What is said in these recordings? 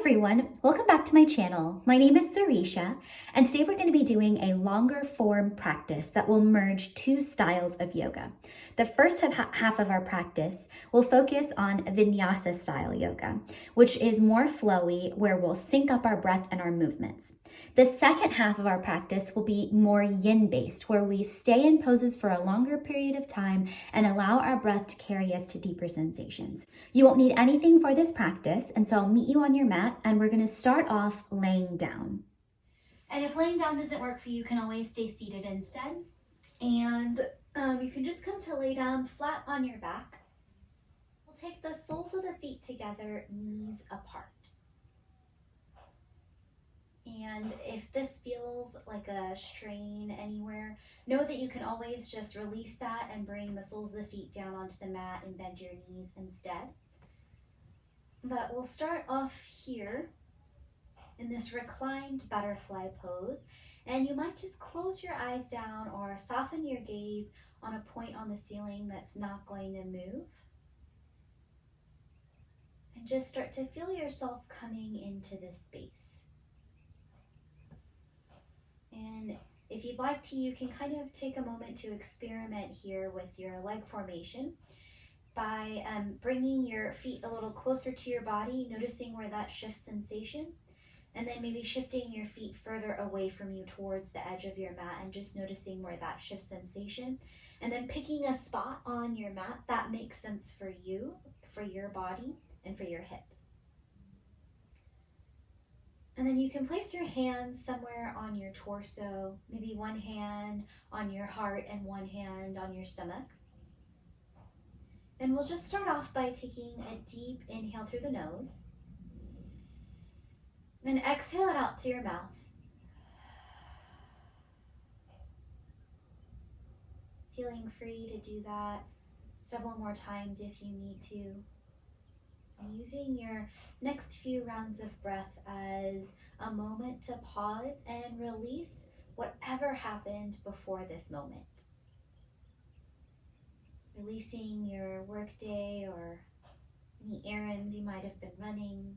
everyone, welcome back to my channel. My name is Sarisha, and today we're going to be doing a longer form practice that will merge two styles of yoga. The first half of our practice will focus on vinyasa style yoga, which is more flowy, where we'll sync up our breath and our movements. The second half of our practice will be more yin based, where we stay in poses for a longer period of time and allow our breath to carry us to deeper sensations. You won't need anything for this practice, and so I'll meet you on your mat, and we're going to start off laying down. And if laying down doesn't work for you, you can always stay seated instead. And you can just come to lay down flat on your back. We'll take the soles of the feet together, knees apart. And if this feels like a strain anywhere, know that you can always just release that and bring the soles of the feet down onto the mat and bend your knees instead. But we'll start off here in this reclined butterfly pose, and you might just close your eyes down or soften your gaze on a point on the ceiling that's not going to move. And just start to feel yourself coming into this space. And if you'd like to, you can kind of take a moment to experiment here with your leg formation by bringing your feet a little closer to your body, noticing where that shifts sensation, and then maybe shifting your feet further away from you towards the edge of your mat and just noticing where that shifts sensation, and then picking a spot on your mat that makes sense for you, for your body, and for your hips. And then you can place your hands somewhere on your torso, maybe one hand on your heart and one hand on your stomach. And we'll just start off by taking a deep inhale through the nose. And exhale it out through your mouth. Feeling free to do that several more times if you need to. Using your next few rounds of breath as a moment to pause and release whatever happened before this moment. Releasing your workday or any errands you might have been running.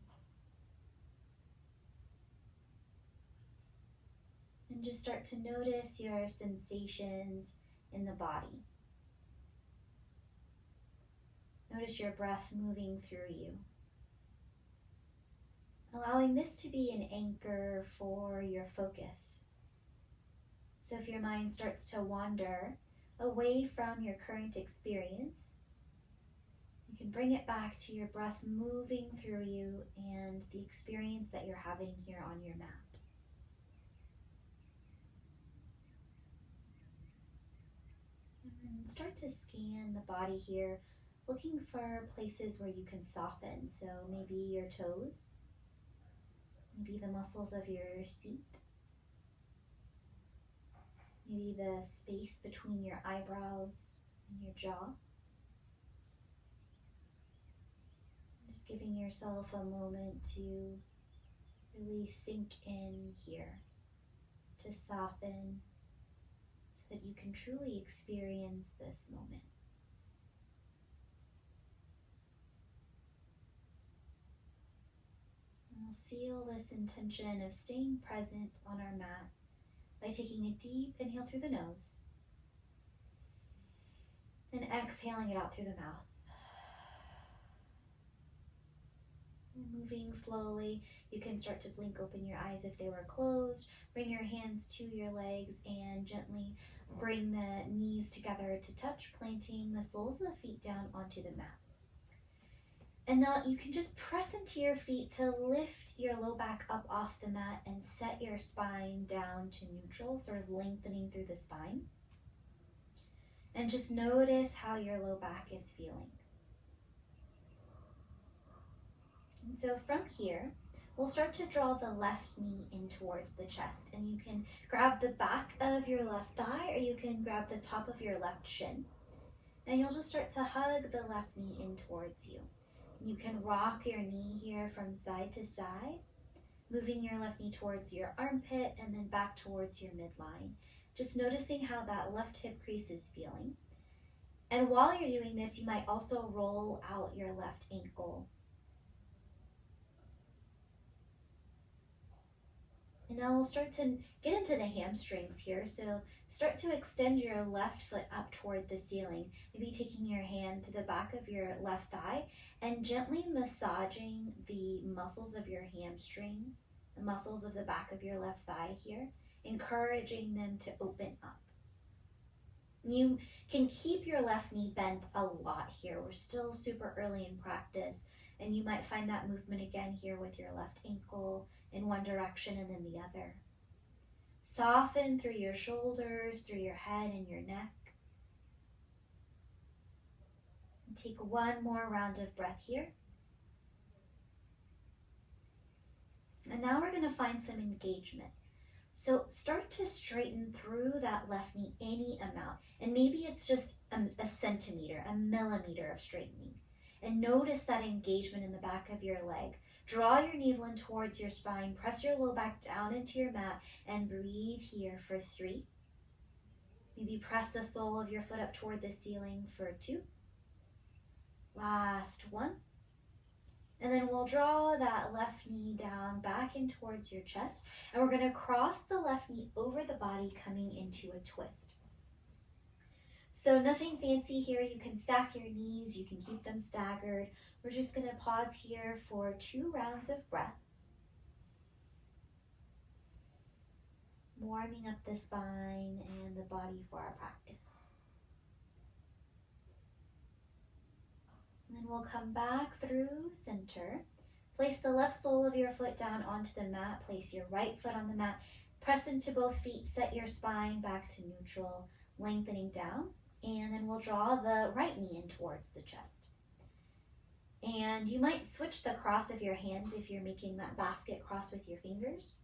And just start to notice your sensations in the body. Notice your breath moving through you. Allowing this to be an anchor for your focus. So if your mind starts to wander away from your current experience, you can bring it back to your breath moving through you and the experience that you're having here on your mat. And start to scan the body here, looking for places where you can soften. So maybe your toes, maybe the muscles of your seat, maybe the space between your eyebrows and your jaw. Just giving yourself a moment to really sink in here, to soften, so that you can truly experience this moment. We'll seal this intention of staying present on our mat by taking a deep inhale through the nose and exhaling it out through the mouth. And moving slowly, you can start to blink open your eyes if they were closed. Bring your hands to your legs and gently bring the knees together to touch, planting the soles of the feet down onto the mat. And now you can just press into your feet to lift your low back up off the mat and set your spine down to neutral, sort of lengthening through the spine. And just notice how your low back is feeling. And so from here, we'll start to draw the left knee in towards the chest. And you can grab the back of your left thigh, or you can grab the top of your left shin. And you'll just start to hug the left knee in towards you. You can rock your knee here from side to side, moving your left knee towards your armpit and then back towards your midline. Just noticing how that left hip crease is feeling. And while you're doing this, you might also roll out your left ankle. And now we'll start to get into the hamstrings here. So start to extend your left foot up toward the ceiling, maybe taking your hand to the back of your left thigh and gently massaging the muscles of your hamstring, the muscles of the back of your left thigh here, encouraging them to open up. You can keep your left knee bent a lot here. We're still super early in practice, and you might find that movement again here with your left ankle in one direction and then the other. Soften through your shoulders, through your head and your neck. And take one more round of breath here. And now we're going to find some engagement. So start to straighten through that left knee any amount. And maybe it's just a centimeter, a millimeter of straightening. And notice that engagement in the back of your leg. Draw your navel in towards your spine, press your low back down into your mat, and breathe here for 3. Maybe press the sole of your foot up toward the ceiling for 2. Last 1. And then we'll draw that left knee down back in towards your chest, and we're going to cross the left knee over the body, coming into a twist. So nothing fancy here. You can stack your knees, you can keep them staggered. We're just going to pause here for 2 rounds of breath. Warming up the spine and the body for our practice. And then we'll come back through center. Place the left sole of your foot down onto the mat. Place your right foot on the mat. Press into both feet. Set your spine back to neutral, lengthening down. And then we'll draw the right knee in towards the chest. And you might switch the cross of your hands if you're making that basket cross with your fingers.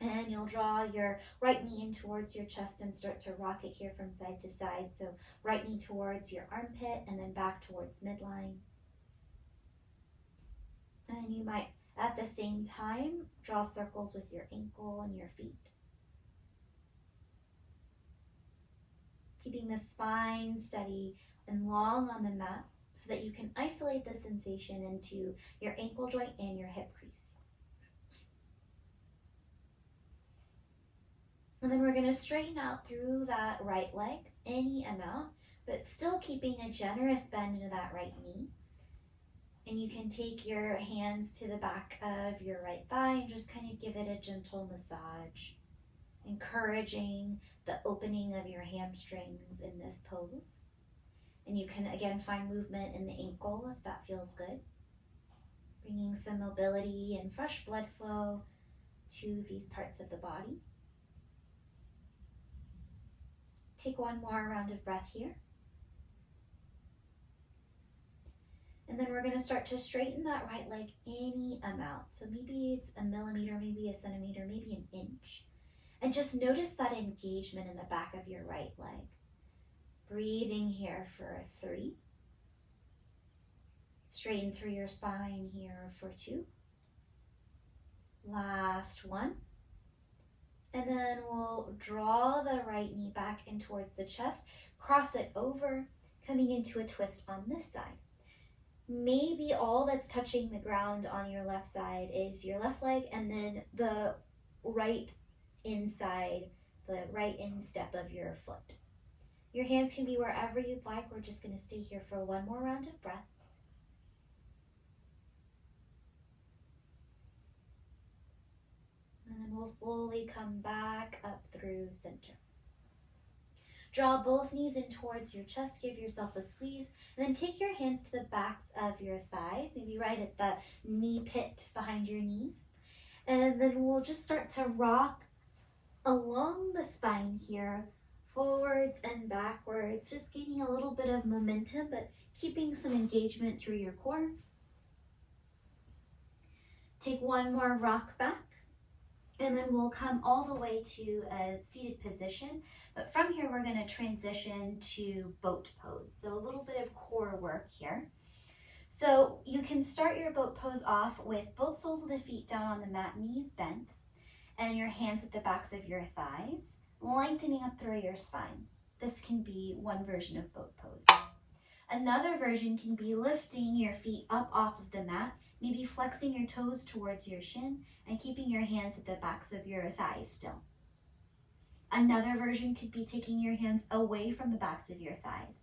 And you'll draw your right knee in towards your chest and start to rock it here from side to side. So right knee towards your armpit and then back towards midline. And then you might, at the same time, draw circles with your ankle and your feet. Keeping the spine steady and long on the mat so that you can isolate the sensation into your ankle joint and your hip crease. And then we're going to straighten out through that right leg, any amount, but still keeping a generous bend into that right knee. And you can take your hands to the back of your right thigh and just kind of give it a gentle massage, encouraging the opening of your hamstrings in this pose. And you can again find movement in the ankle if that feels good. Bringing some mobility and fresh blood flow to these parts of the body. Take one more round of breath here. And then we're going to start to straighten that right leg any amount. So maybe it's a millimeter, maybe a centimeter, maybe an inch. And just notice that engagement in the back of your right leg. Breathing here for 3. Straighten through your spine here for 2. Last 1. And then we'll draw the right knee back in towards the chest, cross it over, coming into a twist on this side. Maybe all that's touching the ground on your left side is your left leg and then the right inside, the right instep of your foot. Your hands can be wherever you'd like. We're just going to stay here for one more round of breath. And then we'll slowly come back up through center. Draw both knees in towards your chest, give yourself a squeeze, and then take your hands to the backs of your thighs, maybe right at the knee pit behind your knees. And then we'll just start to rock along the spine here, forwards and backwards, just gaining a little bit of momentum, but keeping some engagement through your core. Take one more rock back. And then we'll come all the way to a seated position. But from here, we're going to transition to boat pose. So a little bit of core work here. So you can start your boat pose off with both soles of the feet down on the mat, knees bent, and your hands at the backs of your thighs, lengthening up through your spine. This can be one version of boat pose. Another version can be lifting your feet up off of the mat, Maybe flexing your toes towards your shin and keeping your hands at the backs of your thighs still. Another version could be taking your hands away from the backs of your thighs.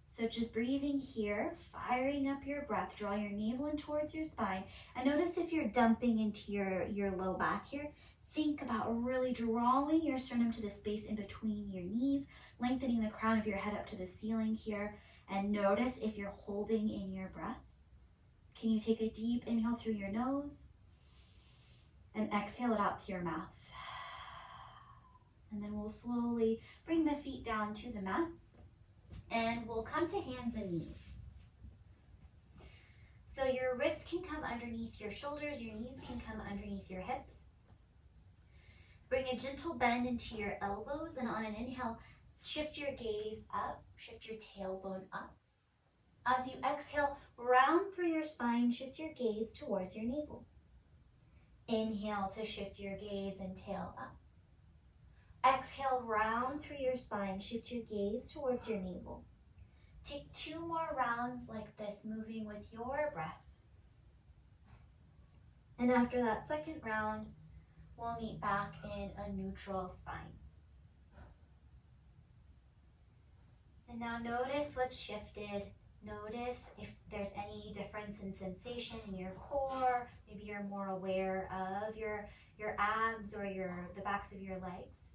So just breathing here, firing up your breath, draw your navel in towards your spine, and notice if you're dumping into your low back here. Think about really drawing your sternum to the space in between your knees, lengthening the crown of your head up to the ceiling here, and notice if you're holding in your breath. Can you take a deep inhale through your nose and exhale it out through your mouth? And then we'll slowly bring the feet down to the mat and we'll come to hands and knees. So your wrists can come underneath your shoulders, your knees can come underneath your hips. Bring a gentle bend into your elbows, and on an inhale, shift your gaze up, shift your tailbone up. As you exhale, round through your spine, shift your gaze towards your navel. Inhale to shift your gaze and tail up. Exhale, round through your spine, shift your gaze towards your navel. Take 2 more rounds like this, moving with your breath. And after that second round, we'll meet back in a neutral spine. And now notice what's shifted. Notice if there's any difference in sensation in your core. Maybe you're more aware of your abs or the backs of your legs.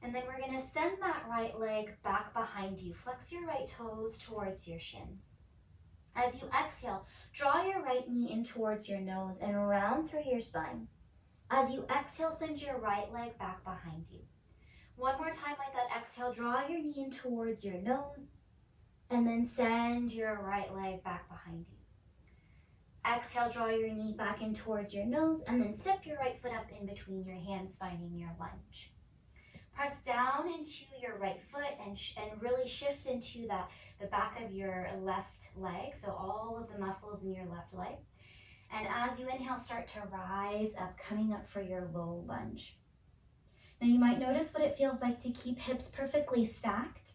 And then we're going to send that right leg back behind you. Flex your right toes towards your shin. As you exhale, draw your right knee in towards your nose and round through your spine. As you exhale, send your right leg back behind you. One more time like that. Exhale, draw your knee in towards your nose and then send your right leg back behind you. Exhale, draw your knee back in towards your nose and then step your right foot up in between your hands, finding your lunge. Press down into your right foot and really shift into the back of your left leg, so all of the muscles in your left leg. And as you inhale, start to rise up, coming up for your low lunge. Now you might notice what it feels like to keep hips perfectly stacked.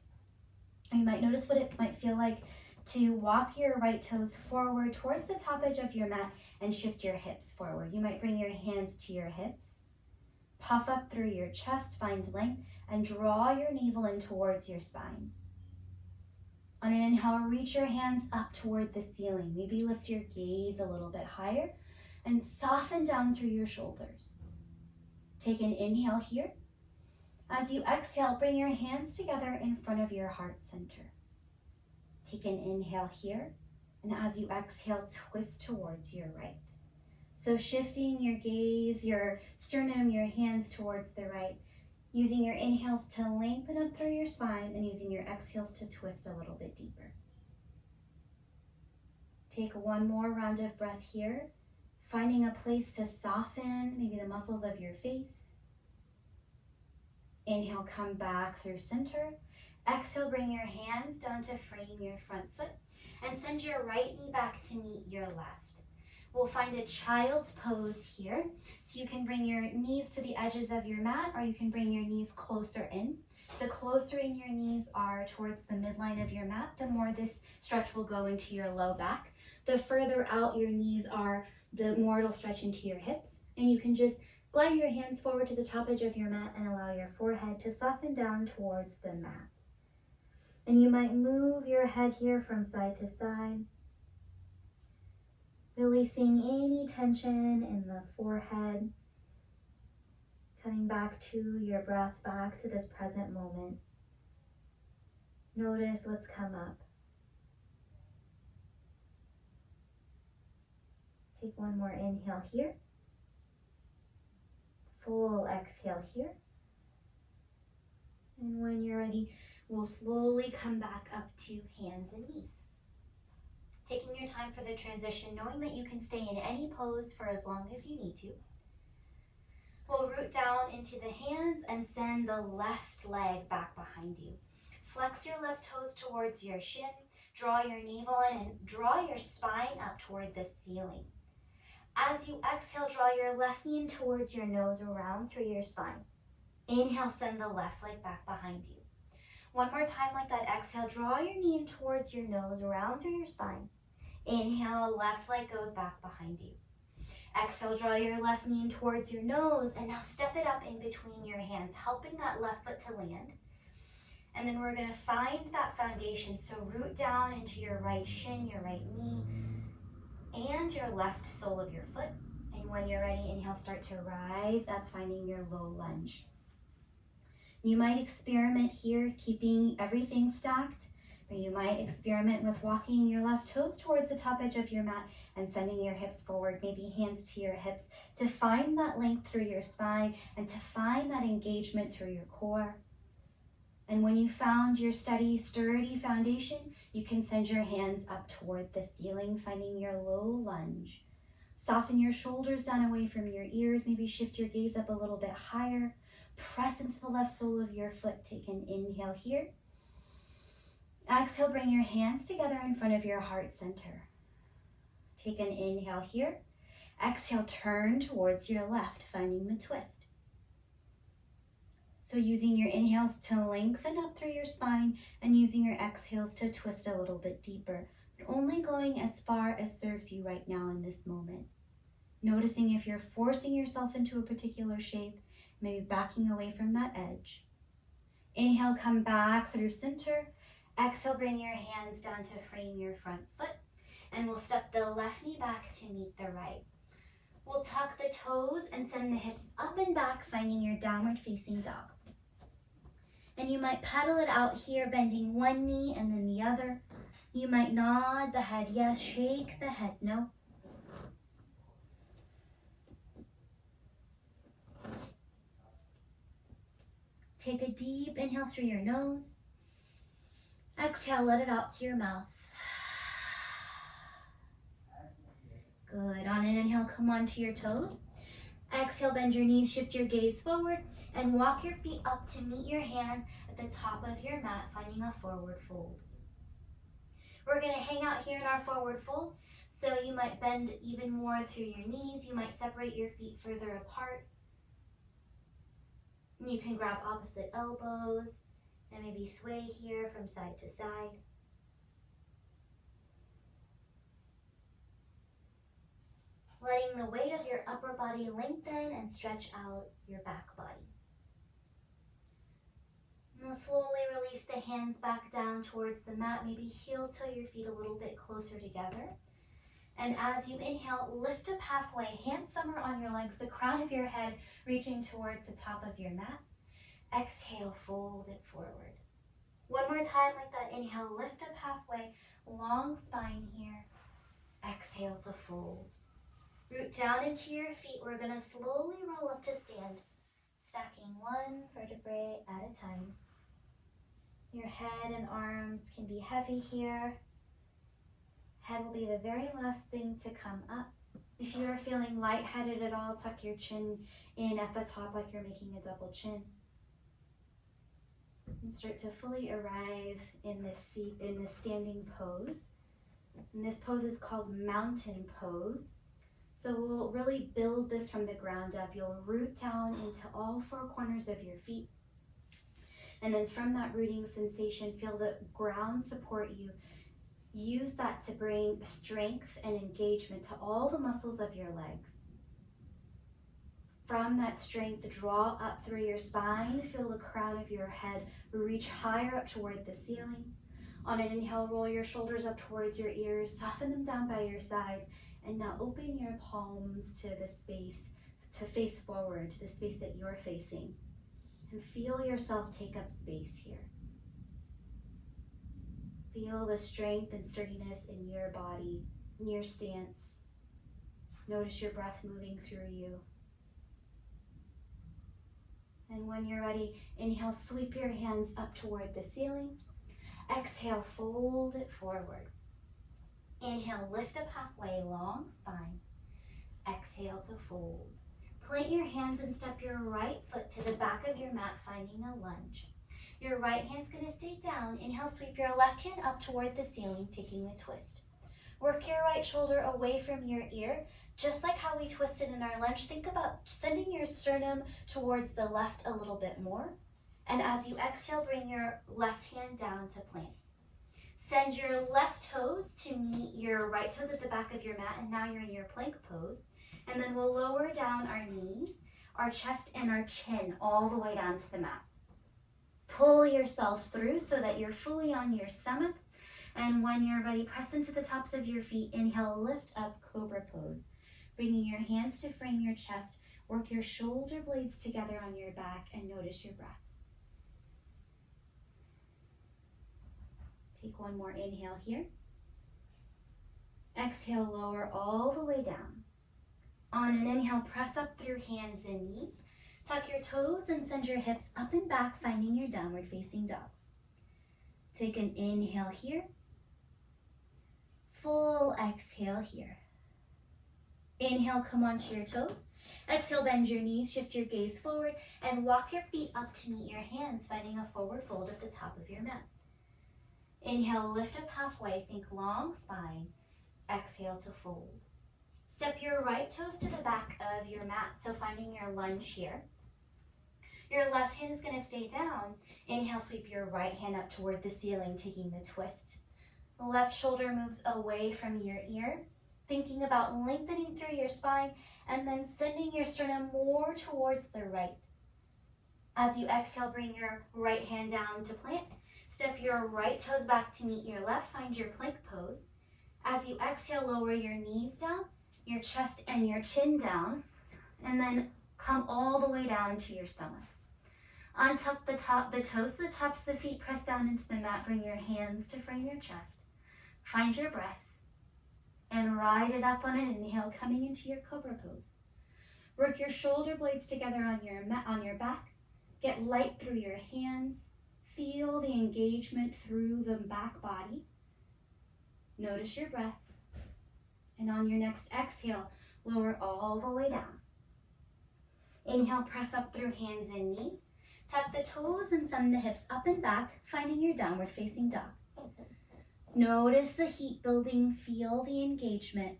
Or you might notice what it might feel like to walk your right toes forward towards the top edge of your mat and shift your hips forward. You might bring your hands to your hips. Puff up through your chest, find length, and draw your navel in towards your spine. On an inhale, reach your hands up toward the ceiling. Maybe lift your gaze a little bit higher and soften down through your shoulders. Take an inhale here. As you exhale, bring your hands together in front of your heart center. Take an inhale here, and as you exhale, twist towards your right. So shifting your gaze, your sternum, your hands towards the right, using your inhales to lengthen up through your spine and using your exhales to twist a little bit deeper. Take one more round of breath here, finding a place to soften maybe the muscles of your face. Inhale, come back through center. Exhale, bring your hands down to frame your front foot and send your right knee back to meet your left. We'll find a child's pose here. So you can bring your knees to the edges of your mat, or you can bring your knees closer in. The closer in your knees are towards the midline of your mat, the more this stretch will go into your low back. The further out your knees are, the more it'll stretch into your hips. And you can just glide your hands forward to the top edge of your mat and allow your forehead to soften down towards the mat. And you might move your head here from side to side, releasing any tension in the forehead, coming back to your breath, back to this present moment. Notice what's come up. Take one more inhale here. Full exhale here. And when you're ready, we'll slowly come back up to hands and knees. Taking your time for the transition, knowing that you can stay in any pose for as long as you need to. We'll root down into the hands and send the left leg back behind you. Flex your left toes towards your shin, draw your navel in and draw your spine up toward the ceiling. As you exhale, draw your left knee in towards your nose, around through your spine. Inhale, send the left leg back behind you. One more time like that. Exhale, draw your knee in towards your nose, around through your spine. Inhale, left leg goes back behind you. Exhale, draw your left knee in towards your nose, and now step it up in between your hands, helping that left foot to land. And then we're gonna find that foundation. So root down into your right shin, your right knee, and your left sole of your foot. And when you're ready, inhale, start to rise up, finding your low lunge. You might experiment here, keeping everything stacked, or you might experiment with walking your left toes towards the top edge of your mat and sending your hips forward, maybe hands to your hips, to find that length through your spine and to find that engagement through your core. And when you found your steady, sturdy foundation, you can send your hands up toward the ceiling, finding your low lunge. Soften your shoulders down away from your ears, maybe shift your gaze up a little bit higher. Press into the left sole of your foot. Take an inhale here. Exhale, bring your hands together in front of your heart center. Take an inhale here. Exhale, turn towards your left, finding the twist. So using your inhales to lengthen up through your spine and using your exhales to twist a little bit deeper, but only going as far as serves you right now in this moment. Noticing if you're forcing yourself into a particular shape, maybe backing away from that edge. Inhale, come back through center. Exhale, bring your hands down to frame your front foot, and we'll step the left knee back to meet the right. We'll tuck the toes and send the hips up and back, finding your downward facing dog. And you might pedal it out here, bending one knee and then the other. You might nod the head yes, shake the head no. Take a deep inhale through your nose. Exhale, let it out to your mouth. Good. On an inhale, come onto your toes. Exhale, bend your knees, shift your gaze forward, and walk your feet up to meet your hands at the top of your mat, finding a forward fold. We're going to hang out here in our forward fold, so you might bend even more through your knees. You might separate your feet further apart. You can grab opposite elbows and maybe sway here from side to side. Letting the weight of your upper body lengthen and stretch out your back body. Now slowly release the hands back down towards the mat. Maybe heel toe your feet a little bit closer together. And as you inhale, lift up halfway, hands somewhere on your legs, the crown of your head reaching towards the top of your mat. Exhale, fold it forward. One more time like that. Inhale, lift up halfway, long spine here. Exhale to fold. Root down into your feet. We're going to slowly roll up to stand, stacking one vertebrae at a time. Your head and arms can be heavy here. Head will be the very last thing to come up. If you are feeling lightheaded at all, tuck your chin in at the top like you're making a double chin. And start to fully arrive in this standing pose. And this pose is called mountain pose. So we'll really build this from the ground up. You'll root down into all four corners of your feet. And then from that rooting sensation, feel the ground support you. Use that to bring strength and engagement to all the muscles of your legs. From that strength, draw up through your spine. Feel the crown of your head reach higher up toward the ceiling. On an inhale, roll your shoulders up towards your ears. Soften them down by your sides. And now open your palms to the space, to face forward, to the space that you're facing. And feel yourself take up space here. Feel the strength and sturdiness in your body, in your stance. Notice your breath moving through you. And when you're ready, inhale, sweep your hands up toward the ceiling. Exhale, fold it forward. Inhale, lift up halfway, long spine. Exhale to fold. Plant your hands and step your right foot to the back of your mat, finding a lunge. Your right hand's gonna stay down. Inhale, sweep your left hand up toward the ceiling, taking a twist. Work your right shoulder away from your ear, just like how we twisted in our lunge. Think about sending your sternum towards the left a little bit more. And as you exhale, bring your left hand down to plant. Send your left toes to meet your right toes at the back of your mat, and now you're in your plank pose. And then we'll lower down our knees, our chest, and our chin all the way down to the mat. Pull yourself through so that you're fully on your stomach. And when you're ready, press into the tops of your feet. Inhale, lift up, cobra pose. Bringing your hands to frame your chest. Work your shoulder blades together on your back and notice your breath. Take one more inhale here. Exhale, lower all the way down. On an inhale, press up through hands and knees. Tuck your toes and send your hips up and back, finding your downward facing dog. Take an inhale here. Full exhale here. Inhale, come onto your toes. Exhale, bend your knees, shift your gaze forward, and walk your feet up to meet your hands, finding a forward fold at the top of your mat. Inhale, lift up halfway, think long spine. Exhale to fold. Step your right toes to the back of your mat, so finding your lunge here. Your left hand is going to stay down. Inhale, sweep your right hand up toward the ceiling, taking the twist. The left shoulder moves away from your ear, thinking about lengthening through your spine, and then sending your sternum more towards the right. As you exhale, bring your right hand down to plant. Step your right toes back to meet your left. Find your plank pose. As you exhale, lower your knees down, your chest and your chin down, and then come all the way down to your stomach. Untuck the toes to the tops of the feet, press down into the mat, bring your hands to frame your chest. Find your breath and ride it up on an inhale, coming into your cobra pose. Work your shoulder blades together on your back. Get light through your hands. Feel the engagement through the back body. Notice your breath. And on your next exhale, lower all the way down. Inhale, press up through hands and knees. Tuck the toes and send the hips up and back, finding your downward facing dog. Notice the heat building, feel the engagement.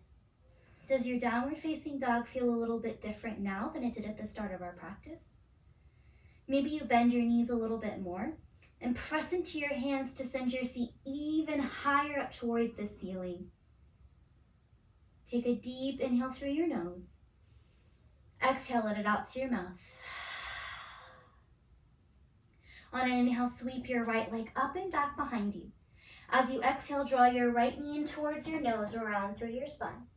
Does your downward facing dog feel a little bit different now than it did at the start of our practice? Maybe you bend your knees a little bit more and press into your hands to send your seat even higher up toward the ceiling. Take a deep inhale through your nose. Exhale, let it out through your mouth. On an inhale, sweep your right leg up and back behind you. As you exhale, draw your right knee in towards your nose, around through your spine.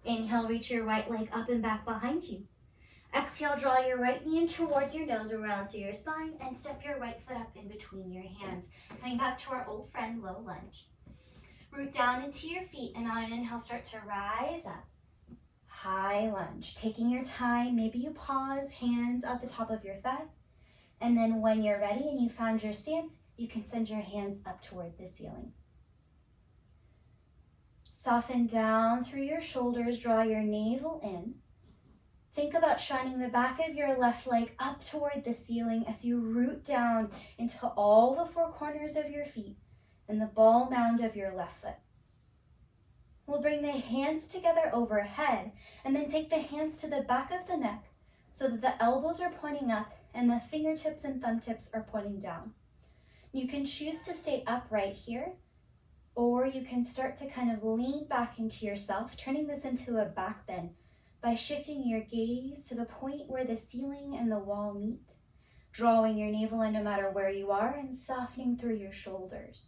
Inhale, reach your right leg up and back behind you. Exhale, draw your right knee in towards your nose, around through your spine, and step your right foot up in between your hands. Coming back to our old friend, low lunge. Root down into your feet, and on an inhale, start to rise up. High lunge. Taking your time, maybe you pause, hands at the top of your thigh. And then when you're ready and you found your stance, you can send your hands up toward the ceiling. Soften down through your shoulders, draw your navel in. Think about shining the back of your left leg up toward the ceiling as you root down into all the four corners of your feet and the ball mound of your left foot. We'll bring the hands together overhead and then take the hands to the back of the neck so that the elbows are pointing up and the fingertips and thumb tips are pointing down. You can choose to stay upright here, or you can start to kind of lean back into yourself, turning this into a back bend by shifting your gaze to the point where the ceiling and the wall meet, drawing your navel in no matter where you are and softening through your shoulders.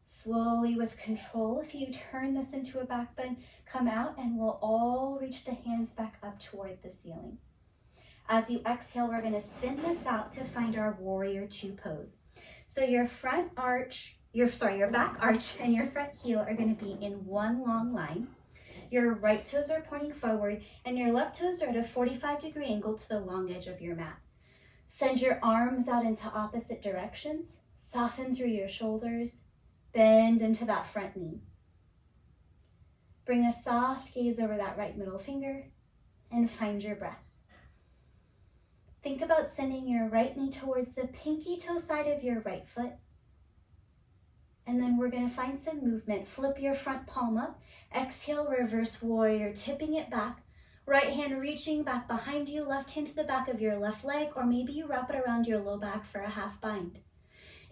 Slowly with control, if you turn this into a back bend, come out and we'll all reach the hands back up toward the ceiling. As you exhale, we're going to spin this out to find our warrior two pose. So your back arch and your front heel are going to be in one long line. Your right toes are pointing forward and your left toes are at a 45-degree angle to the long edge of your mat. Send your arms out into opposite directions. Soften through your shoulders. Bend into that front knee. Bring a soft gaze over that right middle finger and find your breath. Think about sending your right knee towards the pinky toe side of your right foot. And then we're going to find some movement. Flip your front palm up. Exhale, reverse warrior, tipping it back. Right hand reaching back behind you. Left hand to the back of your left leg, or maybe you wrap it around your low back for a half bind.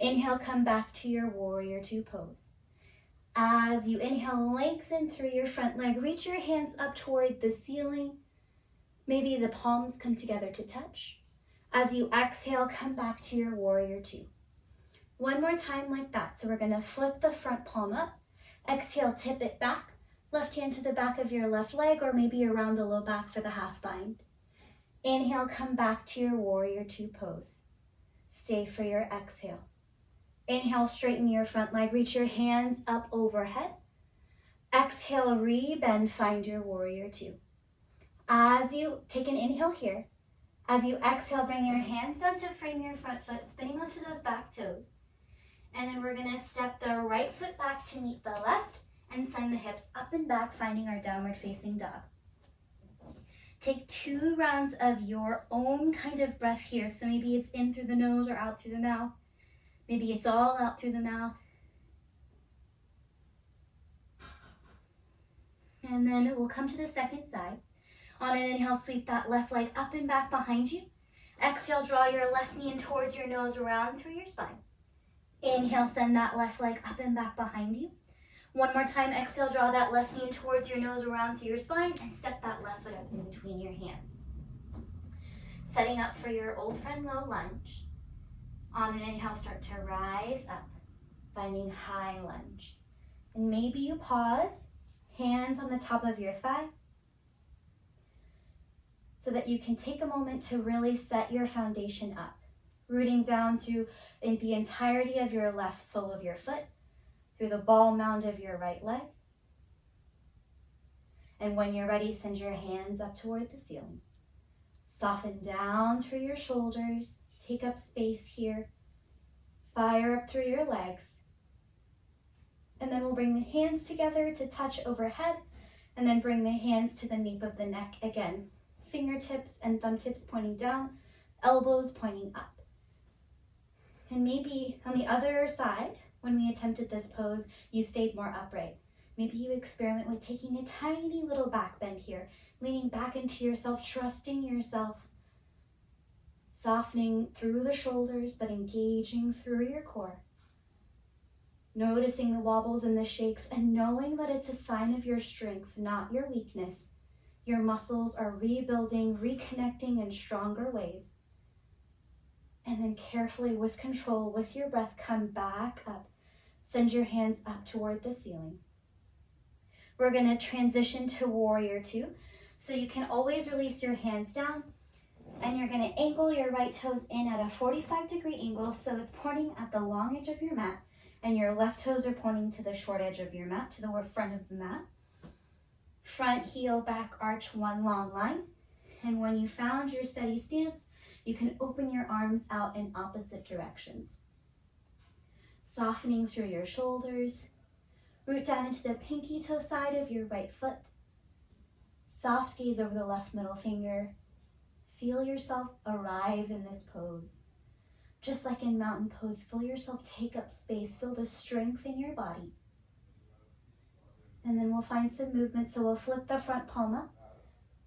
Inhale, come back to your warrior two pose. As you inhale, lengthen through your front leg. Reach your hands up toward the ceiling. Maybe the palms come together to touch. As you exhale, come back to your warrior two. One more time like that. So we're gonna flip the front palm up. Exhale, tip it back. Left hand to the back of your left leg, or maybe around the low back for the half bind. Inhale, come back to your warrior two pose. Stay for your exhale. Inhale, straighten your front leg. Reach your hands up overhead. Exhale, rebend, find your warrior two. As you take an inhale here, as you exhale, bring your hands down to frame your front foot, spinning onto those back toes. And then we're gonna step the right foot back to meet the left and send the hips up and back, finding our downward facing dog. Take 2 rounds of your own kind of breath here. So maybe it's in through the nose or out through the mouth. Maybe it's all out through the mouth. And then we'll come to the second side. On an inhale, sweep that left leg up and back behind you. Exhale, draw your left knee in towards your nose, around through your spine. Inhale, send that left leg up and back behind you. One more time, exhale, draw that left knee in towards your nose, around through your spine, and step that left foot up in between your hands. Setting up for your old friend low lunge. On an inhale, start to rise up, finding high lunge. And maybe you pause, hands on the top of your thigh, so that you can take a moment to really set your foundation up, rooting down through the entirety of your left sole of your foot, through the ball mound of your right leg. And when you're ready, send your hands up toward the ceiling. Soften down through your shoulders, take up space here, fire up through your legs. And then we'll bring the hands together to touch overhead, and then bring the hands to the nape of the neck again. Fingertips and thumb tips pointing down, elbows pointing up. And maybe on the other side, when we attempted this pose, you stayed more upright. Maybe you experiment with taking a tiny little back bend here, leaning back into yourself, trusting yourself, softening through the shoulders, but engaging through your core. Noticing the wobbles and the shakes, and knowing that it's a sign of your strength, not your weakness. Your muscles are rebuilding, reconnecting in stronger ways. And then carefully, with control, with your breath, come back up. Send your hands up toward the ceiling. We're gonna transition to warrior two. So you can always release your hands down, and you're gonna angle your right toes in at a 45-degree angle, so it's pointing at the long edge of your mat, and your left toes are pointing to the short edge of your mat, to the front of the mat. Front heel, back arch, one long line. And when you found your steady stance, you can open your arms out in opposite directions. Softening through your shoulders. Root down into the pinky toe side of your right foot. Soft gaze over the left middle finger. Feel yourself arrive in this pose. Just like in mountain pose, feel yourself take up space. Feel the strength in your body. And then we'll find some movement, so we'll flip the front palm up.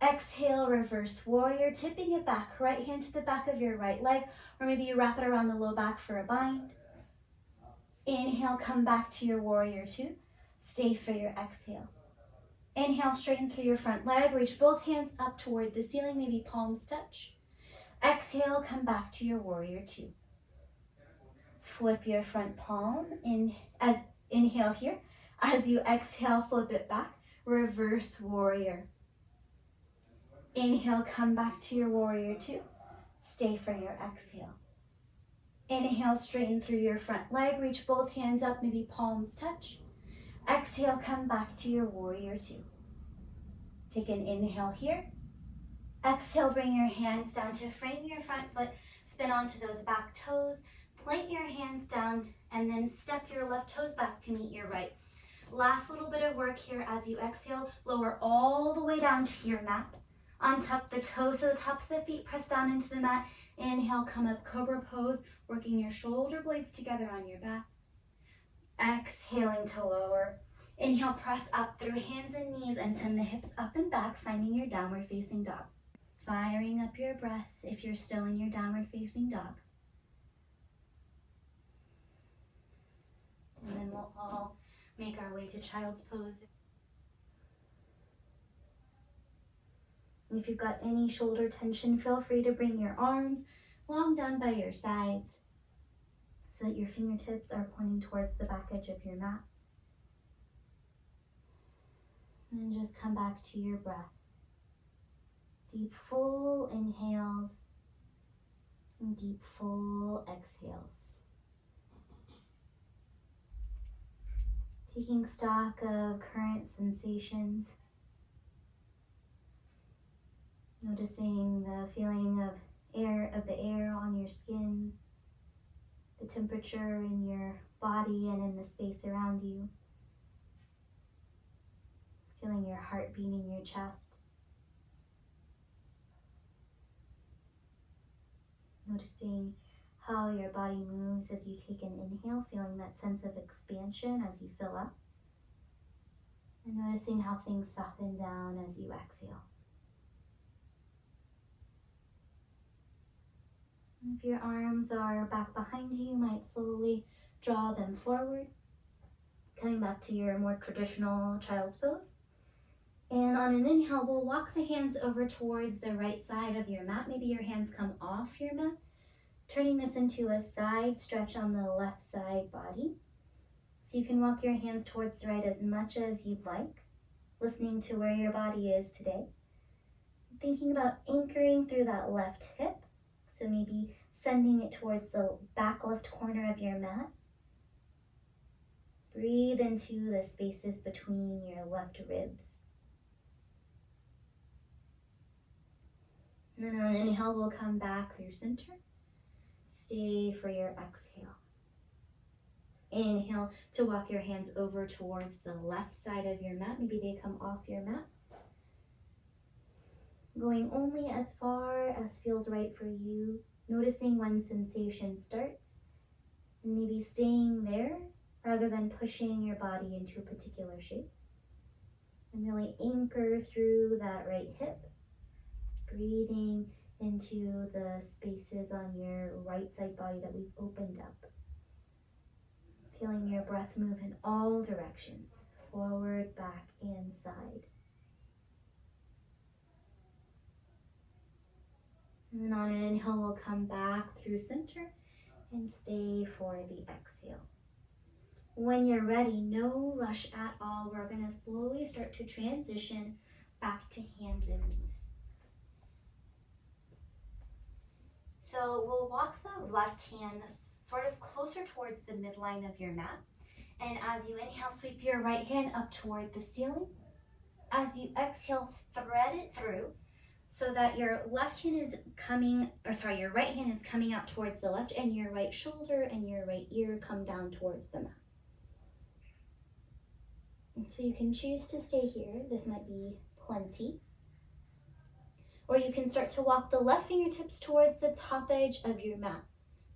Exhale, reverse warrior, tipping it back. Right hand to the back of your right leg, or maybe you wrap it around the low back for a bind. Inhale, come back to your warrior two. Stay for your exhale. Inhale, straighten through your front leg. Reach both hands up toward the ceiling, maybe palms touch. Exhale, come back to your warrior two. Flip your front palm in as inhale here. As you exhale, flip it back, reverse warrior. Inhale, come back to your warrior two. Stay for your exhale. Inhale, straighten through your front leg, reach both hands up, maybe palms touch. Exhale, come back to your warrior two. Take an inhale here. Exhale, bring your hands down to frame your front foot, spin onto those back toes, plant your hands down, and then step your left toes back to meet your right. Last little bit of work here. As you exhale, lower all the way down to your mat. Untuck the toes to the tops of the feet, press down into the mat. Inhale, come up, cobra pose, working your shoulder blades together on your back. Exhaling to lower. Inhale, press up through hands and knees and send the hips up and back, finding your downward facing dog. Firing up your breath if you're still in your downward facing dog. And then we'll all make our way to child's pose. And if you've got any shoulder tension, feel free to bring your arms long down by your sides so that your fingertips are pointing towards the back edge of your mat. And then just come back to your breath. Deep, full inhales and deep, full exhales. Taking stock of current sensations. Noticing the feeling of the air on your skin, the temperature in your body and in the space around you. Feeling your heart beating in your chest. Noticing how your body moves as you take an inhale, feeling that sense of expansion as you fill up. And noticing how things soften down as you exhale. If your arms are back behind you, you might slowly draw them forward, coming back to your more traditional child's pose. And on an inhale, we'll walk the hands over towards the right side of your mat. Maybe your hands come off your mat, turning this into a side stretch on the left side body. So you can walk your hands towards the right as much as you'd like, listening to where your body is today. Thinking about anchoring through that left hip. So maybe sending it towards the back left corner of your mat. Breathe into the spaces between your left ribs. And then on an inhale, we'll come back through center. Stay for your exhale. Inhale to walk your hands over towards the left side of your mat. Maybe they come off your mat. Going only as far as feels right for you, noticing when sensation starts, and maybe staying there rather than pushing your body into a particular shape. And really anchor through that right hip, breathing into the spaces on your right side body that we've opened up. Feeling your breath move in all directions, forward, back, and side. And then on an inhale, we'll come back through center and stay for the exhale. When you're ready, no rush at all. We're going to slowly start to transition back to hands and knees. So we'll walk the left hand sort of closer towards the midline of your mat. And as you inhale, sweep your right hand up toward the ceiling. As you exhale, thread it through, so that your your right hand is coming out towards the left, and your right shoulder and your right ear come down towards the mat. And so you can choose to stay here. This might be plenty. Or you can start to walk the left fingertips towards the top edge of your mat,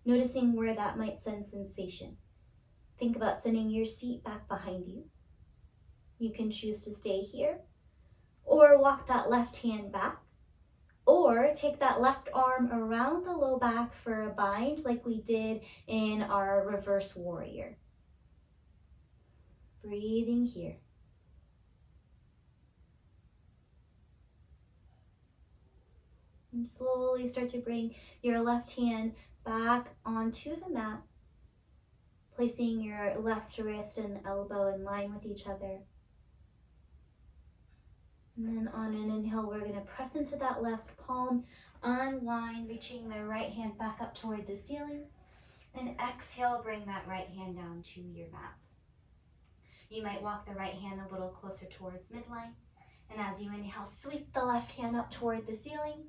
noticing where that might send sensation. Think about sending your seat back behind you. You can choose to stay here, or walk that left hand back. Or take that left arm around the low back for a bind like we did in our reverse warrior. Breathing here. And slowly start to bring your left hand back onto the mat, placing your left wrist and elbow in line with each other. And then on an inhale, we're going to press into that left palm, unwind, reaching the right hand back up toward the ceiling. And exhale, bring that right hand down to your mat. You might walk the right hand a little closer towards midline. And as you inhale, sweep the left hand up toward the ceiling.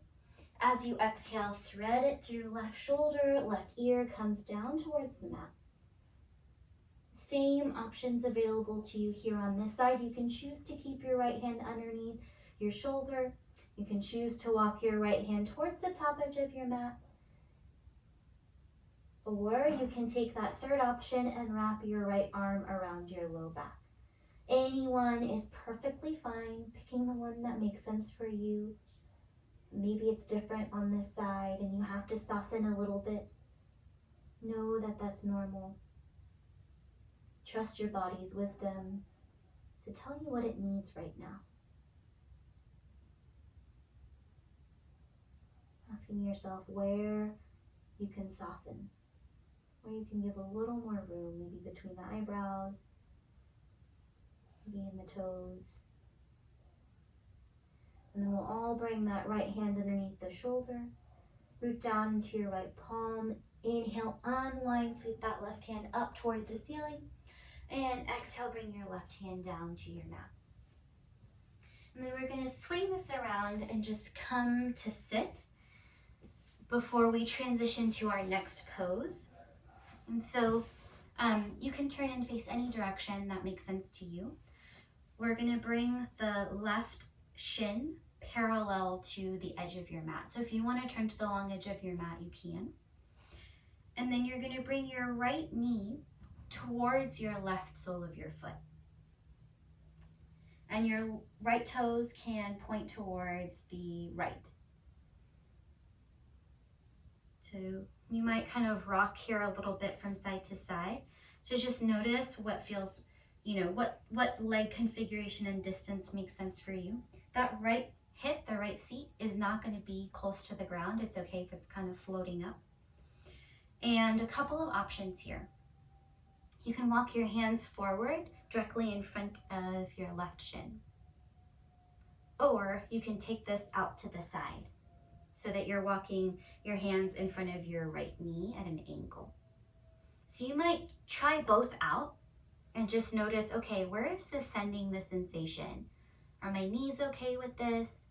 As you exhale, thread it through left shoulder, left ear comes down towards the mat. Same options available to you here on this side. You can choose to keep your right hand underneath your shoulder. You can choose to walk your right hand towards the top edge of your mat. Or you can take that third option and wrap your right arm around your low back. Any one is perfectly fine, picking the one that makes sense for you. Maybe it's different on this side and you have to soften a little bit. Know that that's normal. Trust your body's wisdom to tell you what it needs right now. Asking yourself where you can soften, where you can give a little more room, maybe between the eyebrows, maybe in the toes. And then we'll all bring that right hand underneath the shoulder. Root down into your right palm. Inhale, unwind, sweep that left hand up towards the ceiling. And exhale, bring your left hand down to your mat. And then we're going to swing this around and just come to sit before we transition to our next pose. And so you can turn and face any direction that makes sense to you. We're going to bring the left shin parallel to the edge of your mat. So if you want to turn to the long edge of your mat, you can. And then you're going to bring your right knee towards your left sole of your foot. And your right toes can point towards the right. So you might kind of rock here a little bit from side to side. So just notice what feels, what leg configuration and distance makes sense for you. That right hip, the right seat, is not going to be close to the ground. It's okay if it's kind of floating up. And a couple of options here. You can walk your hands forward directly in front of your left shin. Or you can take this out to the side so that you're walking your hands in front of your right knee at an angle. So you might try both out and just notice, okay, where is this sending the sensation? Are my knees okay with this?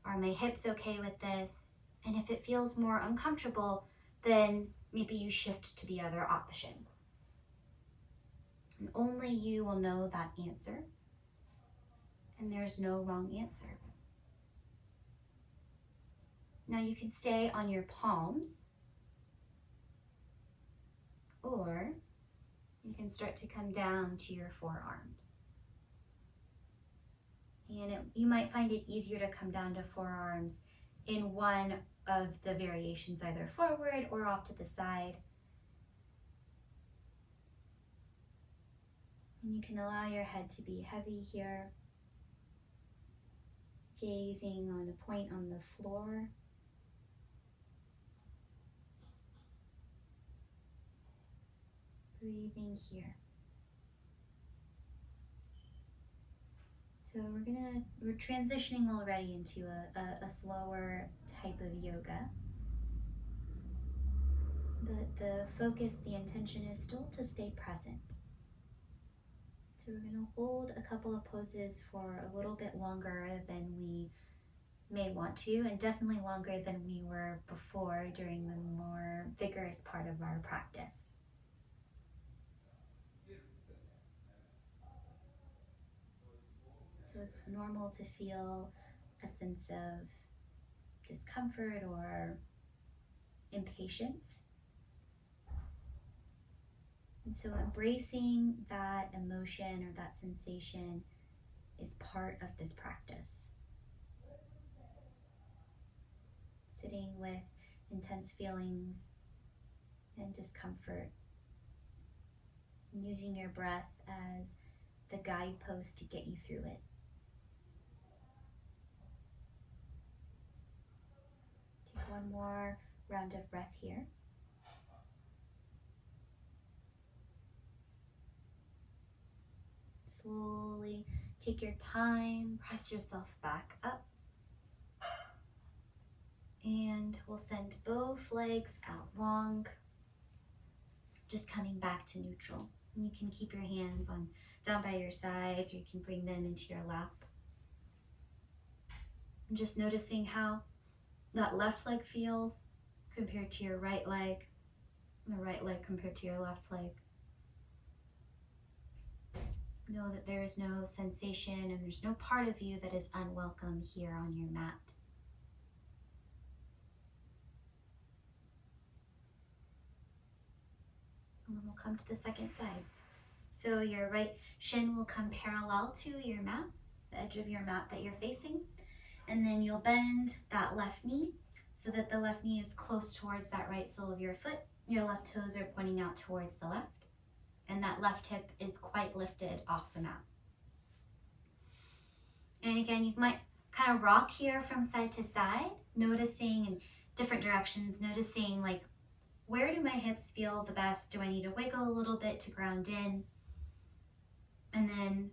Are my hips okay with this? And if it feels more uncomfortable, then maybe you shift to the other option. And only you will know that answer. And there's no wrong answer. Now you can stay on your palms, or you can start to come down to your forearms. And you might find it easier to come down to forearms in one of the variations, either forward or off to the side. And you can allow your head to be heavy here, gazing on a point on the floor. Breathing here. So we're transitioning already into a slower type of yoga. But the focus, the intention is still to stay present. So we're going to hold a couple of poses for a little bit longer than we may want to, and definitely longer than we were before during the more vigorous part of our practice. So it's normal to feel a sense of discomfort or impatience. And so embracing that emotion or that sensation is part of this practice. Sitting with intense feelings and discomfort, and using your breath as the guidepost to get you through it. Take one more round of breath here. Slowly take your time, press yourself back up. And we'll send both legs out long, just coming back to neutral. And you can keep your hands down by your sides, or you can bring them into your lap. And just noticing how that left leg feels compared to your right leg, and the right leg compared to your left leg. Know that there is no sensation and there's no part of you that is unwelcome here on your mat. And then we'll come to the second side. So your right shin will come parallel to your mat, the edge of your mat that you're facing. And then you'll bend that left knee so that the left knee is close towards that right sole of your foot. Your left toes are pointing out towards the left. and that left hip is quite lifted off the mat. And again, you might kind of rock here from side to side, noticing in different directions, noticing like, where do my hips feel the best? Do I need to wiggle a little bit to ground in? And then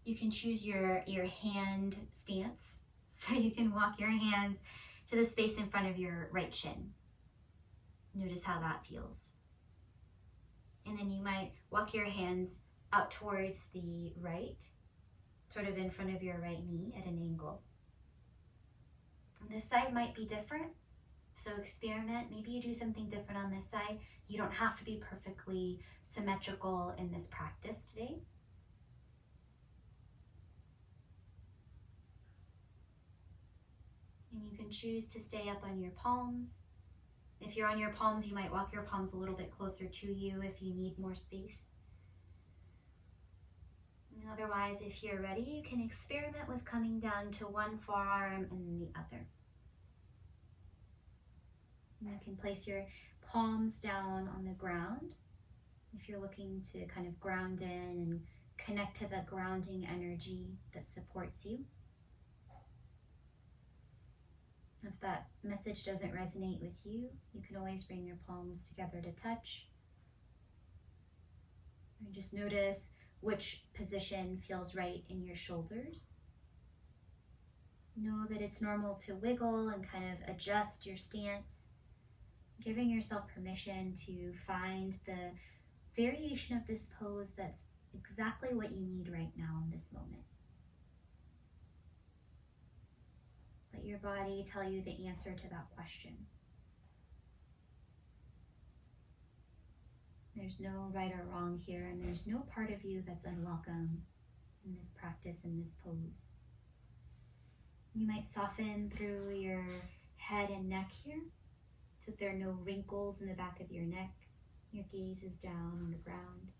you can choose your hand stance. So you can walk your hands to the space in front of your right shin. Notice how that feels. And then you might walk your hands out towards the right, sort of in front of your right knee at an angle. And this side might be different, so experiment. Maybe you do something different on this side. You don't have to be perfectly symmetrical in this practice today. And you can choose to stay up on your palms. If you're on your palms, you might walk your palms a little bit closer to you if you need more space. And otherwise, if you're ready, you can experiment with coming down to one forearm and then the other. And you can place your palms down on the ground if you're looking to kind of ground in and connect to the grounding energy that supports you. If that message doesn't resonate with you, you can always bring your palms together to touch. Or just notice which position feels right in your shoulders. Know that it's normal to wiggle and kind of adjust your stance, giving yourself permission to find the variation of this pose that's exactly what you need right now in this moment. Let your body tell you the answer to that question. There's no right or wrong here, and there's no part of you that's unwelcome in this practice, in this pose. You might soften through your head and neck here, so that there are no wrinkles in the back of your neck. Your gaze is down on the ground.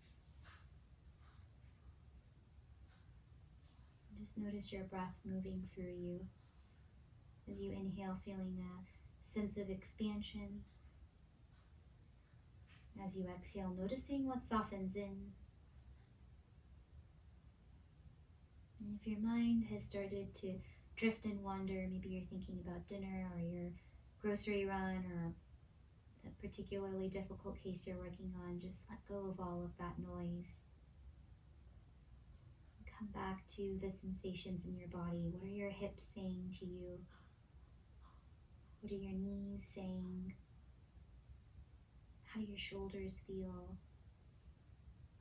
Just notice your breath moving through you. As you inhale, feeling a sense of expansion. As you exhale, noticing what softens in. And if your mind has started to drift and wander, maybe you're thinking about dinner or your grocery run or a particularly difficult case you're working on, just let go of all of that noise. Come back to the sensations in your body. What are your hips saying to you? What are your knees saying? How do your shoulders feel?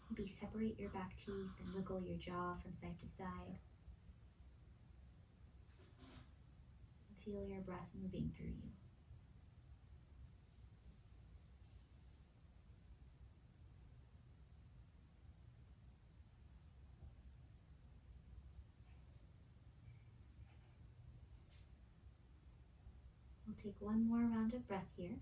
Maybe separate your back teeth and wiggle your jaw from side to side. Feel your breath moving through you. We'll take one more round of breath here.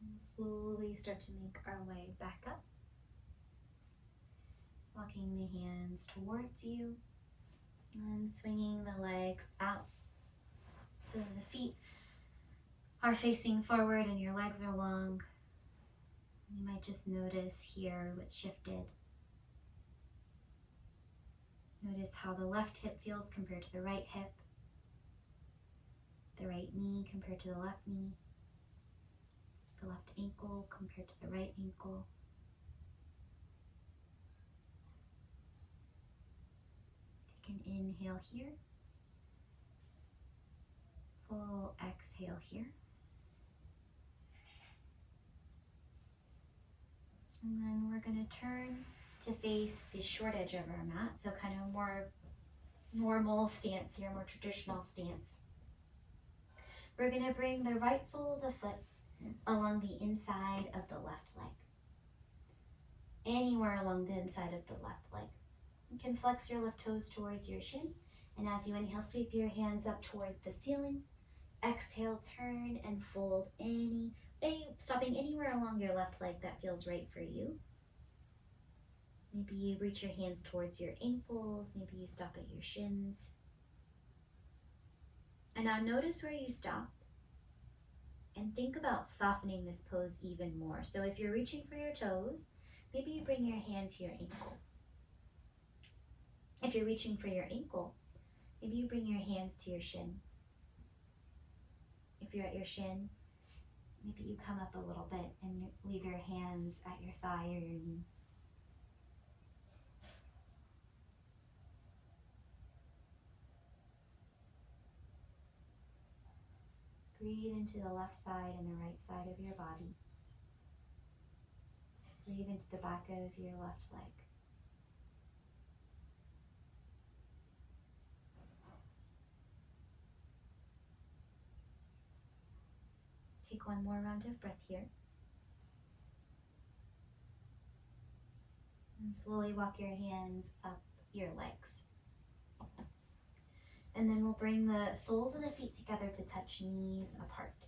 And we'll slowly start to make our way back up. Walking the hands towards you and swinging the legs out. So the feet are facing forward and your legs are long. You might just notice here what's shifted. Notice how the left hip feels compared to the right hip, the right knee compared to the left knee, the left ankle compared to the right ankle. Take an inhale here, full exhale here. And then we're going to turn to face the short edge of our mat, so kind of more normal stance here, more traditional stance. We're going to bring the right sole of the foot along the inside of the left leg. Anywhere along the inside of the left leg. You can flex your left toes towards your shin, and as you inhale, sweep your hands up toward the ceiling. Exhale, turn and fold stopping anywhere along your left leg that feels right for you. Maybe you reach your hands towards your ankles, maybe you stop at your shins. And now notice where you stop. and think about softening this pose even more. So if you're reaching for your toes, maybe you bring your hand to your ankle. If you're reaching for your ankle, maybe you bring your hands to your shin. If you're at your shin, maybe you come up a little bit and leave your hands at your thigh or your knee. Breathe into the left side and the right side of your body. Breathe into the back of your left leg. Take one more round of breath here. And slowly walk your hands up your legs. And then we'll bring the soles of the feet together to touch knees apart.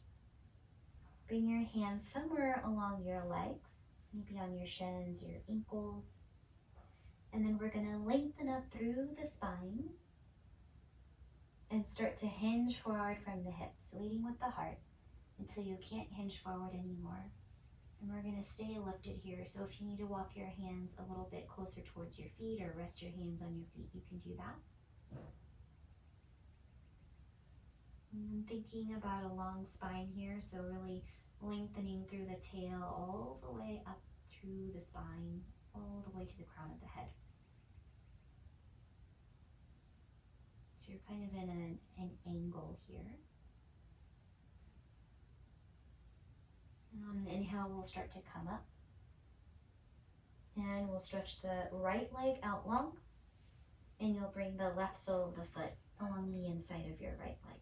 Bring your hands somewhere along your legs, maybe on your shins or your ankles. And then we're gonna lengthen up through the spine and start to hinge forward from the hips, leading with the heart until you can't hinge forward anymore. And we're gonna stay lifted here. So if you need to walk your hands a little bit closer towards your feet or rest your hands on your feet, you can do that. And thinking about a long spine here, so really lengthening through the tail all the way up through the spine, all the way to the crown of the head. So you're kind of in an angle here. And on an inhale, we'll start to come up. And we'll stretch the right leg out long, and you'll bring the left sole of the foot along the inside of your right leg.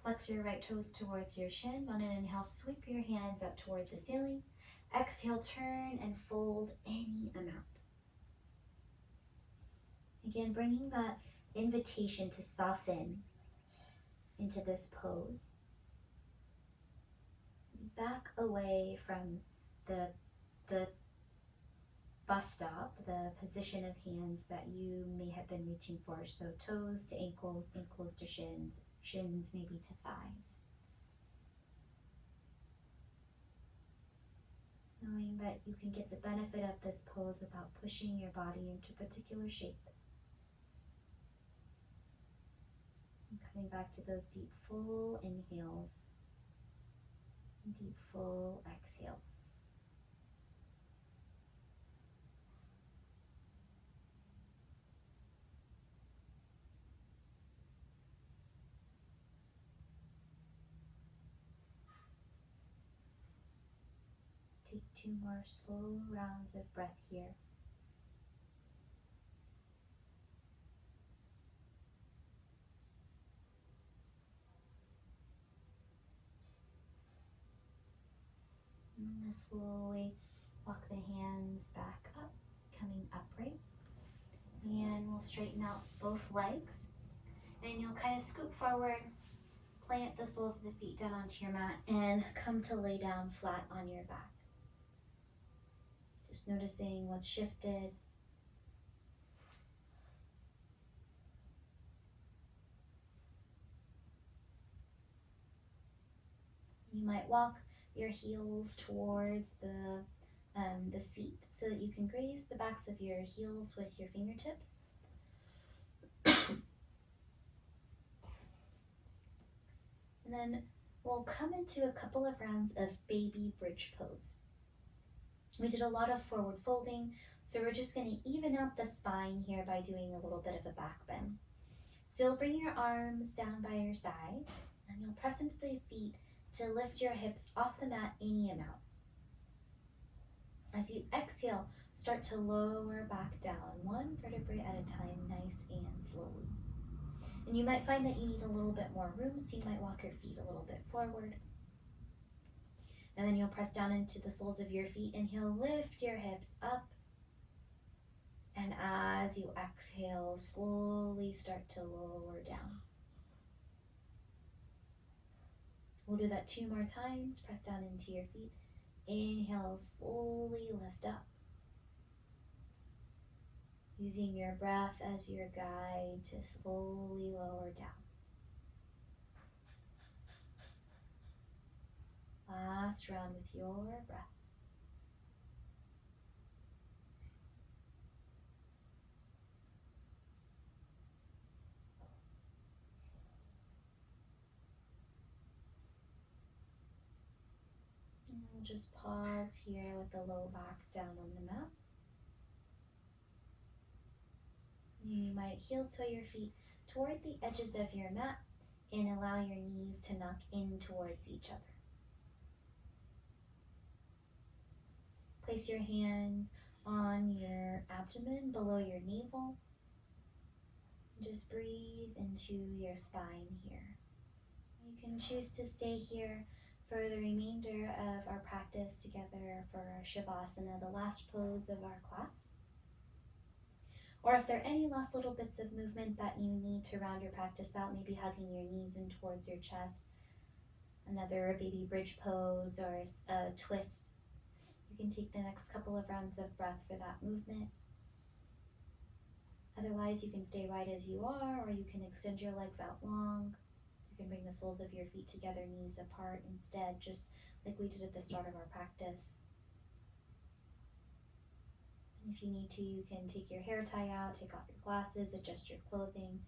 Flex your right toes towards your shin. On an inhale, sweep your hands up toward the ceiling. Exhale, turn and fold any amount. Again, bringing that invitation to soften into this pose. Back away from the bus stop, the position of hands that you may have been reaching for. So toes to ankles, ankles to shins, shins maybe to thighs. Knowing that you can get the benefit of this pose without pushing your body into a particular shape. And coming back to those deep, full inhales, and deep, full exhales. Take 2 more slow rounds of breath here. And slowly walk the hands back up, coming upright. And we'll straighten out both legs. And you'll kind of scoop forward, plant the soles of the feet down onto your mat, and come to lay down flat on your back. Just noticing what's shifted. You might walk your heels towards the seat so that you can graze the backs of your heels with your fingertips. And then we'll come into a couple of rounds of baby bridge pose. We did a lot of forward folding, so we're just going to even out the spine here by doing a little bit of a back bend. So you'll bring your arms down by your sides, and you'll press into the feet to lift your hips off the mat any amount. As you exhale, start to lower back down, one vertebrae at a time, nice and slowly. And you might find that you need a little bit more room, so you might walk your feet a little bit forward. And then you'll press down into the soles of your feet, and you'll lift your hips up. And as you exhale, slowly start to lower down. We'll do that 2 more times. Press down into your feet. Inhale, slowly lift up. Using your breath as your guide to slowly lower down. Last round with your breath. And we'll just pause here with the low back down on the mat. You might heel toe your feet toward the edges of your mat and allow your knees to knock in towards each other. Place your hands on your abdomen below your navel. Just breathe into your spine here. You can choose to stay here for the remainder of our practice together for our Shavasana, the last pose of our class. Or if there are any last little bits of movement that you need to round your practice out, maybe hugging your knees in towards your chest, another baby bridge pose or a twist, you can take the next couple of rounds of breath for that movement. Otherwise, you can stay right as you are, or you can extend your legs out long. You can bring the soles of your feet together, knees apart instead, just like we did at the start of our practice. If you need to, you can take your hair tie out, take off your glasses, adjust your clothing,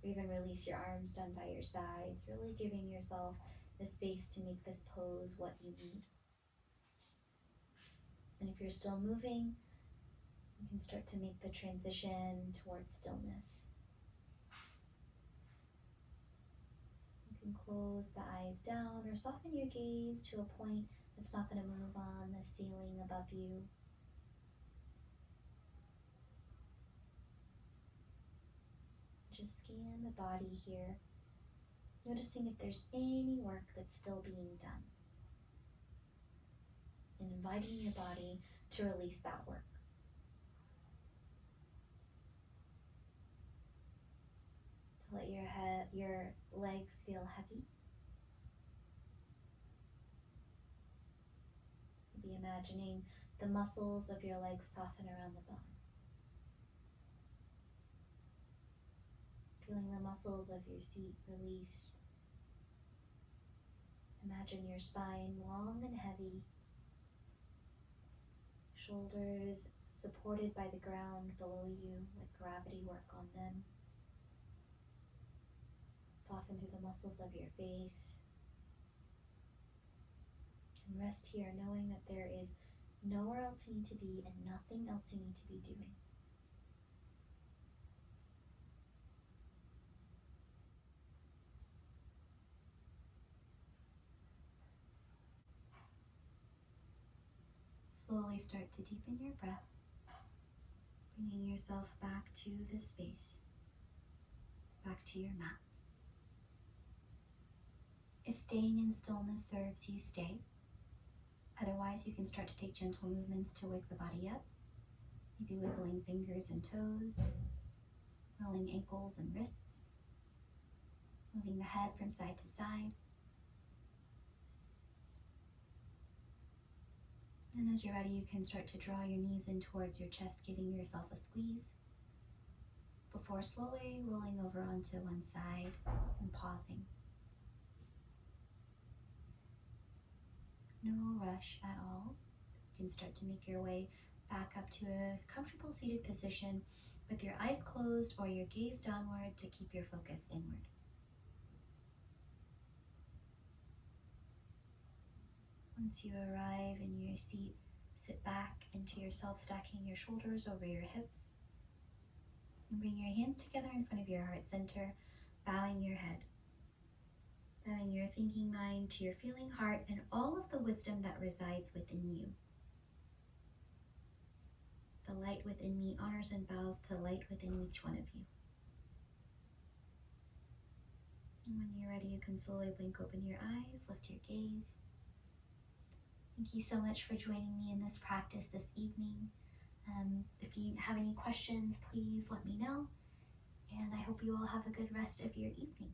or even release your arms down by your sides, really giving yourself the space to make this pose what you need. And if you're still moving, you can start to make the transition towards stillness. You can close the eyes down or soften your gaze to a point that's not going to move on the ceiling above you. Just scan the body here, noticing if there's any work that's still being done, and inviting your body to release that work. To let your legs feel heavy. Be imagining the muscles of your legs soften around the bone. Feeling the muscles of your seat release. Imagine your spine long and heavy. Shoulders supported by the ground below you, like gravity work on them. Soften through the muscles of your face. And rest here knowing that there is nowhere else you need to be and nothing else you need to be doing. Slowly start to deepen your breath, bringing yourself back to this space, back to your mat. If staying in stillness serves you, stay. Otherwise, you can start to take gentle movements to wake the body up. Maybe wiggling fingers and toes, rolling ankles and wrists, moving the head from side to side. And as you're ready, you can start to draw your knees in towards your chest, giving yourself a squeeze before slowly rolling over onto one side and pausing. No rush at all. You can start to make your way back up to a comfortable seated position with your eyes closed or your gaze downward to keep your focus inward. Once you arrive in your seat, sit back into yourself, stacking your shoulders over your hips. And bring your hands together in front of your heart center, bowing your head. Bowing your thinking mind to your feeling heart and all of the wisdom that resides within you. The light within me honors and bows to light within each one of you. And when you're ready, you can slowly blink open your eyes, lift your gaze. Thank you so much for joining me in this practice this evening. If you have any questions, please let me know. And I hope you all have a good rest of your evening.